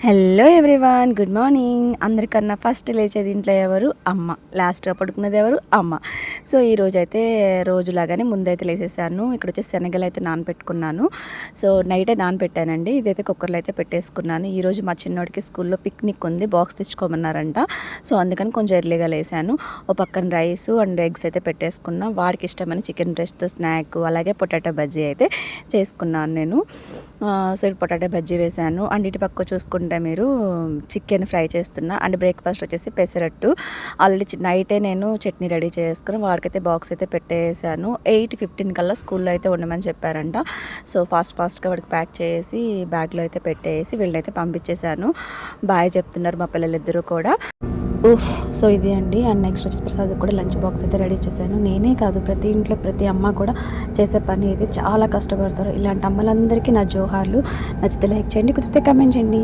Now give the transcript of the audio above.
Hello everyone, good morning. అందరికన్నా first లేచేది ఇంట్లో ఎవరు? అమ్మ. లాస్ట్గా పడుకున్నది ఎవరు? అమ్మ. సో ఈరోజైతే రోజులాగానే ముందైతే లేసేసాను. ఇక్కడ వచ్చేసి శనగలు అయితే నానబెట్టుకున్నాను. సో నైటే నానబెట్టానండి. ఇదైతే కుక్కర్లో అయితే పెట్టేసుకున్నాను. ఈరోజు మా చిన్నోడికి స్కూల్లో పిక్నిక్ ఉంది, బాక్స్ తెచ్చుకోమన్నారంట. సో అందుకని కొంచెం ఎర్లీగా లేసాను. ఓ పక్కన రైస్ అండ్ ఎగ్స్ అయితే పెట్టేసుకున్నా. వాడికి ఇష్టమని చికెన్ బ్రెస్ట్ స్నాక్, అలాగే పొటాటో బజ్జీ అయితే చేసుకున్నాను నేను. సో పొటాటో బజ్జీ వేసాను. అండ్ ఇటు పక్క చూసుకుంటే మీరు చికెన్ ఫ్రై చేస్తున్నా. అండ్ బ్రేక్ఫాస్ట్ వచ్చేసి పెసరట్టు. ఆల్రెడీ నైటే నేను చట్నీ రెడీ చేసుకుని వాడికైతే బాక్స్ అయితే పెట్టేసాను. 8:15 కల్లా స్కూల్లో అయితే ఉండమని చెప్పారంట. సో ఫాస్ట్గా వాడికి ప్యాక్ చేసి బ్యాగ్లో అయితే పెట్టేసి వీళ్ళనైతే పంపించేశాను. బాయ్ చెప్తున్నారు మా పిల్లలిద్దరూ కూడా. సో ఇది అండి. అండ్ నెక్స్ట్ వచ్చేసి ప్రసాద్ కూడా లంచ్ బాక్స్ అయితే రెడీ చేశాను. నేనే కాదు, ప్రతి ఇంట్లో ప్రతి అమ్మ కూడా చేసే పని అయితే చాలా కష్టపడతారు. ఇలాంటి అమ్మలందరికీ నా జోహార్లు. నచ్చితే లైక్ చేయండి, కుదిరితే కామెంట్ చేయండి.